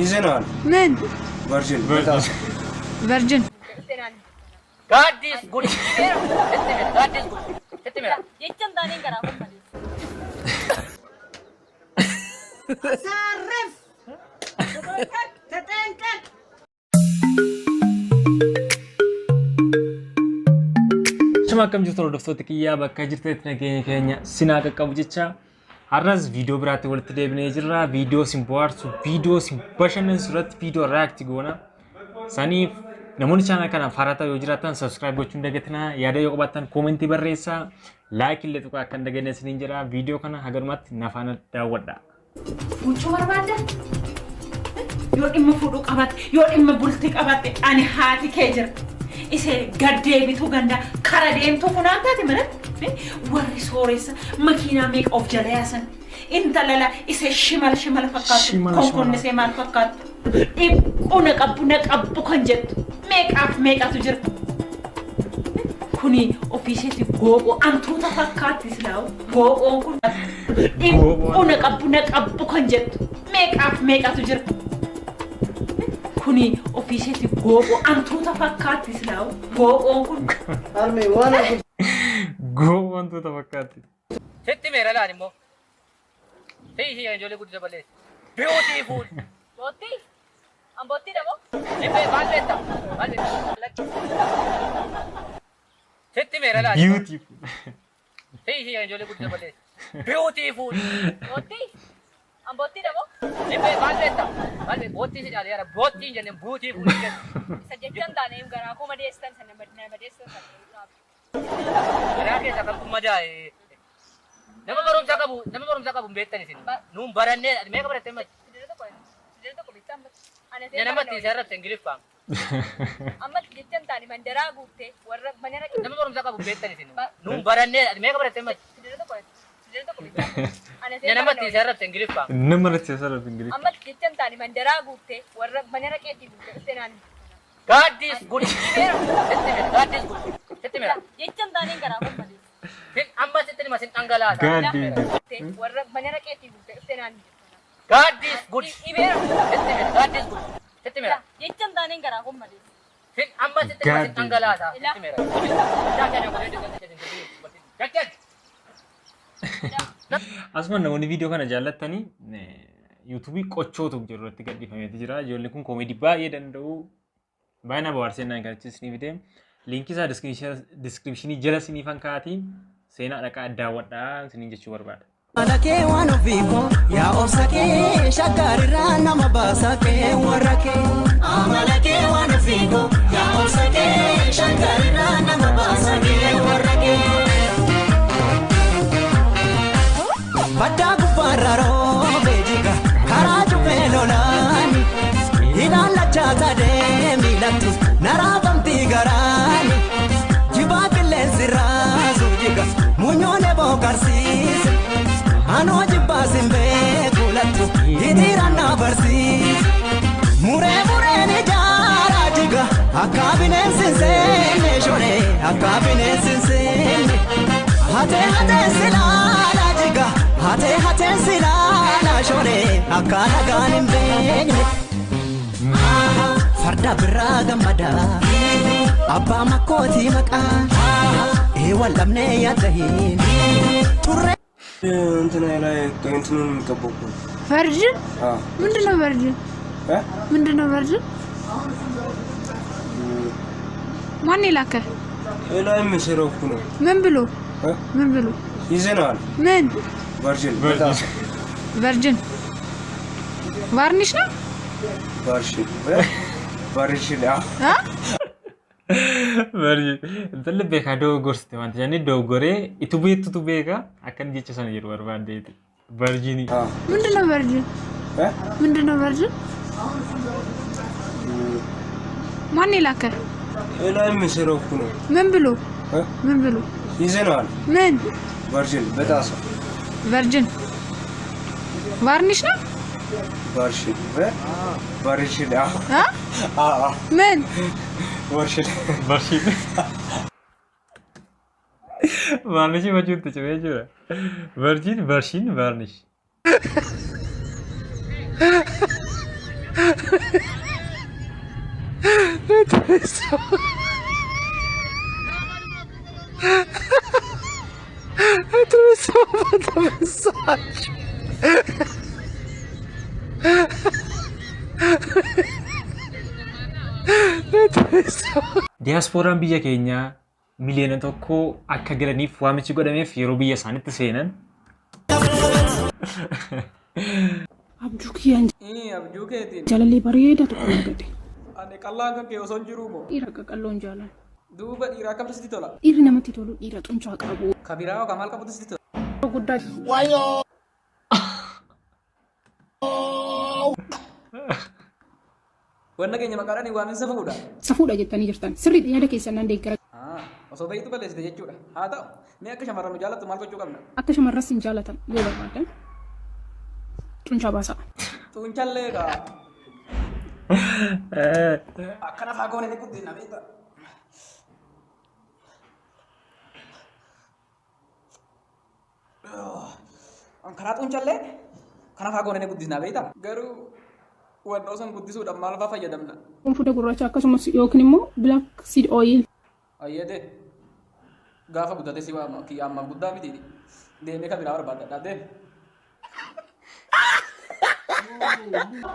ይዘናል ምን ቨርጅን ቨርጅን God is good. God is good. Settimera. Jechaan taaneen garaa kun malee. Sarref. Tetenkan. Shama akkam jirtu hordoftoota kiyyaa bakka jirtetti nageenya keenya sinaa qaqqabu jecha har'as viidiyoo biraatti walitti deebinee jirra. Viidiyoo sin bohaarsu, viidiyoo sin bashannansiisu irratti viidiyoo react goona. Saniif namoonni chaanal kana haaraa yoo jiraatan subscribe gochuun dagatinaa, yaada yoo qabaattan koomentii barreessaa, laayik illee tuqaa akka hin dagatiin isiniin jedha. Viidiyoo kana hagarumatti nafaana daawwadha. Muchuu barbaadda? Yoo dhimma fuudhuu qabatte, yoo dhimma bultii qabatte ani haati kee jira. Ise gaddeebituu ganda kara deemtuu funaan taate malee warri sooressa makiinaa meeqa of jala yaasan intalala ise shimal fakkaatu konkonni see maal fakkaatu dhiphuna qabbu kan jettu meeqaatu jira kuni ofiiseeti gooboo antuuta fakkaatti silaawu gooboon kun dhiphuna qabbu kan jettu meeqaatu jira kuni ofiiseeti gooboo antuuta fakkaatti silaawu gooboon kun arme waana Gooboo antuuta fakkaatti. Settimera laan immoo. Hei ijoollee guddisa balleessi. Beautiful. Bootti? An bootti dhaboo? Maal beekta? Settimera laan. Beautiful. Hei ijoollee guddisa balleessi. Beautiful. Bootti? An bootti dhaboo? Maal beekta? Bootti si dhaale yaara boottiin jenneen beautiful jennu. Isa jechaan taaneen garaa koo madeessan sana madeessan sana. Garaa keessa kan kun majaa'e. Nama barumsa qabu beektan isin. Nuun barannee meeqa barattee machi? Sidira tokko bittaan Ya namatti isa irratti Ingiliffaan. amma jechaan taane mandaraa guuttee warra mana raqee Nama barumsa qabu beektan isin. Nuun barannee meeqa barattee machi? sidira tokko bittaan Ya namatti isa irratti Ingiliffaan. Nama irratti asirra Ingiliffaan. amma jechaan taane mandaraa guuttee warra mana raqeetii guuttee seenaan God is good. Settimera. God is good. Settimera. jechaan taaneen garaa kun malee Amma sitti masin dhangalaasa. God warra mana raqeetii guuttee seenaan God is good. Settimera. God is good. Settimera. jechaan taaneen garaa kun malee Amma sitti masin dhangalaasa. Settimera. Asuma namoonni viidiyoo kana jaallattanii yuutuubii qochootu jiru irratti gadhiifameeti jira. Ijoolleen kun koomeedii baay'ee danda'u. Baay'ina bawaarseenaan kan achiisni bitee liinkii isaa diskiripshinii jala siniifan kaa'atii seenaa dhaqaa daawwadhaa siniin jechuu barbaada. Malakee waan ofiiko yaa obsakee shaggarirraa nama baasakee warrakee. Malakee waan ofiiko yaa obsakee shaggarirraa nama baasakee warrakee. Baddaa gubbaarra roobee jika karaa cufee lolaani ilaalachaa taatee miilatti naraafamtii garaani jibaa qilleensi raasuu jika muunyoonee bookarsiise anoo jibbaasin beekulatti hiriirannaa barsiise mureen ijaaraa jika akka bineensi hin seenne shoree akka bineensi hin seenne hatee silaalaa jika hatee silaalaa shoree akka nagaan hin beekne. Farda birraa gammadaa abbaa makkootii maqaa wallamnee yaadda hin turre. እንትና ላይ እንትኑን የሚቀበቁ ቨርጅን ምንድነው ቨርጅን ቨርጅን ማን ይላከ ላይ የሚሰራው እኮ ነው ምን ብሎ ይዘናል ምን ቨርጅን ቫርኒሽ ነው ቨርጅን Verji intalli beekaa dogoggorste wanti jenni dogoggoree itu beekaa akkan jecha sana jedhu barbaaddeeti. Verjini. ምንድነው ቨርጅን ማን ይላከ ላይ የሚሰራው እኮ ነው ምን ብሎ ይዘናል ምን ቨርጅን በጣሳ ቨርጅን ቫርኒሽ ነው ቨርጅን ምን Varnish majuutti cimee jira. Varnish. Atravessou a mensagem. Diyaaspooraan biyya keenyaa miliyoona tokko akka galaniif waamichi godhameef yeroo biyya isaaniitti seenan. Abjuu kiyyaan abjuu keetiin jaalallee bareedaa tokko argate. ani qallaan kan kee osoo hin jiruu moo Dhiira qaqalloon jaalala. duuba dhiiraa kamtu sitti tola Dhiirri namatti tolu dhiira xuncaa qabu. kabiraa yookaan maal qabutu sitti tola Guddaa wanna keenya maqaadhaan waaminsa fuudha safuudha jettanii jirtan. Sirriidha yaada keessan nan deeggara. osoo beektu balleessite jechuudha haa ta'u mee akka shamarran nu jaalattu maal gochuu qabna Akka shamarras hin jaalatan yoo barbaadan. Xuncaa baasaa. xuunchallee kaa akkana faagoon inni guddina beekta karaa xuunchallee kana faagoon inni guddina beekta garuu wannoo san guddisuudhaaf maal fa'aa fayyadamna Fuuda gurraacha akkasumas yookiin immoo black seed oil. ayyade gaafa guddate si waama kiyyaammaa guddaa miti deemee kabiraa barbaadadha deeme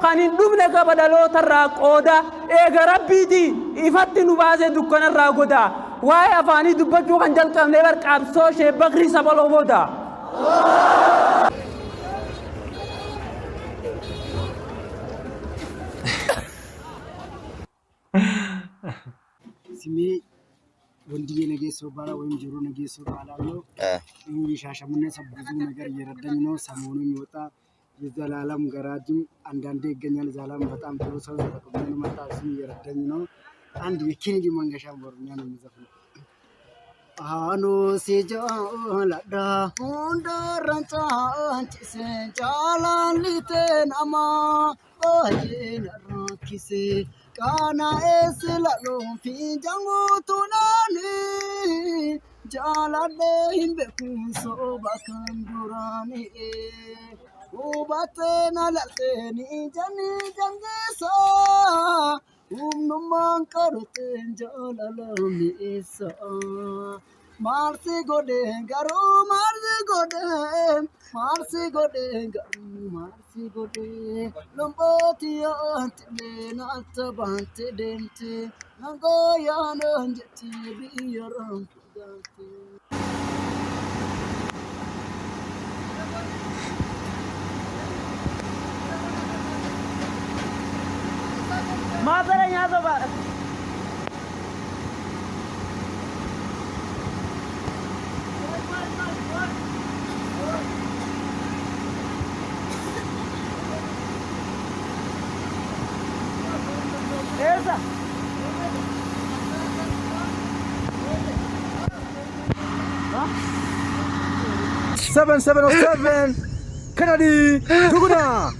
kan hin dhumne qaba dhalootarraa qooda eega rabbiiti ifatti nu baasee dukkanarraa goda waa'ee afaanii dubbachuu kan jalqabne barqaabsoo shee bakrii sabaloo booda. ስሜ ወንድዬ ነጌሶ ይባላል ወይም ጆሮ ነጌሶ እባላለሁ። ሻሸመኔ ብዙ ነገር እየረዳኝ ነው። ሰሞኑን የሚወጣ የዘላለም ገራጅም አንዳንዴ ይገኛል። ዘላለም በጣም ጥሩ ሰው ተቀበሉ መጣ እሱም እየረዳኝ ነው። አንድ የኬኔዲ መንገሻ ወርኛ ነው የሚዘፍነው። አኖ ሲጃላዳ ሁንደረንጫ አንቺስ ጃላሊቴን አማ ባየነራኪሴ ቃና ኤስላሎም ፊንጃንጉቱናኒ ጃላለ ሂምቤኩሶ ባካን ዱራኒ ሁባቴን አላልቴኒ ጀኒ ጀንጌሳ humnummaan qaruteen jaalalameessa maarsi godhee garuu maarsi godhee lombooti yaanti leenatta baante deemte nangoo yaanaan jetti biyya raanfagaate. Maafere nyaata ba'a. Eessa? 707 Kennedy Duguna.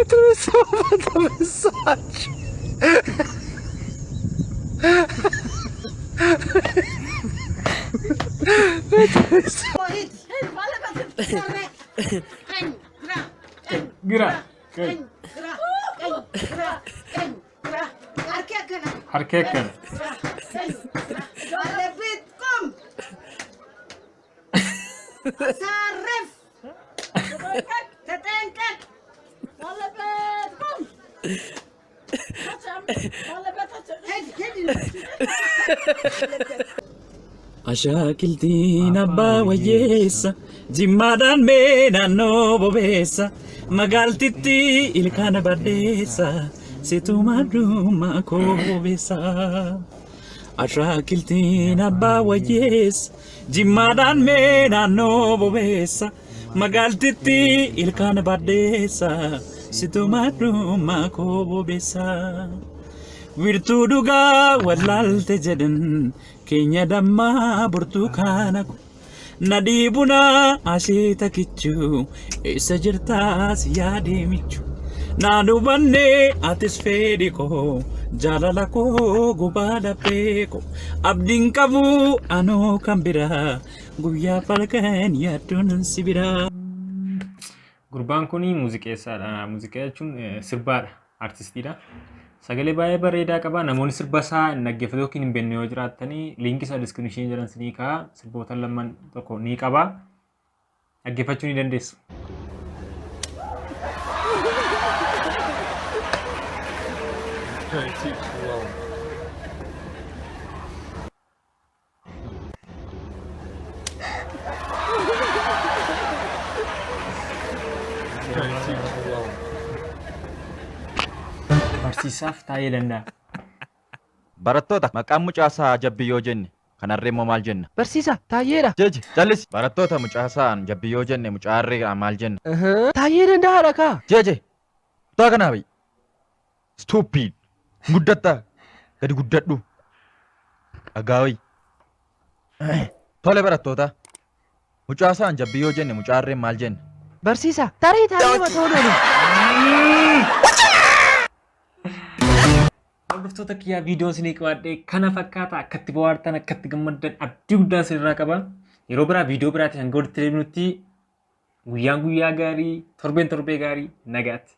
Atravessou a mensagem. Gira. Harkekan. Sarif. Tetengkek. Malabet. Bum. Malabet. Ashakiltiin abbaa wayyeessa jimmaadhaan mee naannoo bobeessa magaaltitti ilkaan baddeessa situmaa dhumaa koobeessa. Ashakiltiin abbaa wayyeessa jimmaadhaan mee naannoo bobeessa magaaltitti ilkaan baddeessa situmaa dhumaa koobeessa. Wirtuu dhugaa wallaalte jedhan keenya dammaa burtukaana ku nadii buna asheeta kichuu eessa jirtaas yaadee michu Naanu banne atis fedhi koo jaalala koo gubaa dhabbee koo abdiin qabu anoo kan biraa guyyaa falkan yaaddoon si biraa. Gurbaan kuni muuziqeessaadha. Muuziqaa jechuun sirbaadha. Artistiidha. Sagalee baay'ee bareedaa qaba. Namoonni sirba isaa hin dhaggeeffatu yookiin hin beekne yoo jiraatanii liinkii isaa diskiriipshinii jedhan sinii ka'a. Sirboota lamaan tokko ni qaba. Dhaggeeffachuu ni dandeessu. Barsiisaaf taa'ee danda'a. Barattoota maqaan mucaasaa jabbii yoo jenne kanarree immoo maal jenna? Barsiisa taayyeedha. Jeji jallis barattoota mucaasaan jabbii yoo jenne mucaarree maal jenna? Taayyee danda'aadha kaa. Jeje kutaa kanaa bayi. Stupid guddatta gadi guddadhu. Agaawii. Tole barattoota mucaasaan jabbii yoo jenne mucaarree maal jenna? Barsiisa tarii taayee matoodoni. Hordoftoota kiyyaa viidiyoon isinii qabaadhee kana fakkaata akkatti bohaartan akkatti gammaddan abdii guddaa isinirraa qaba. Yeroo biraa viidiyoo biraatti hanga walitti deebinutti guyyaan guyyaa gaarii torbeen torbee gaarii nagaatti.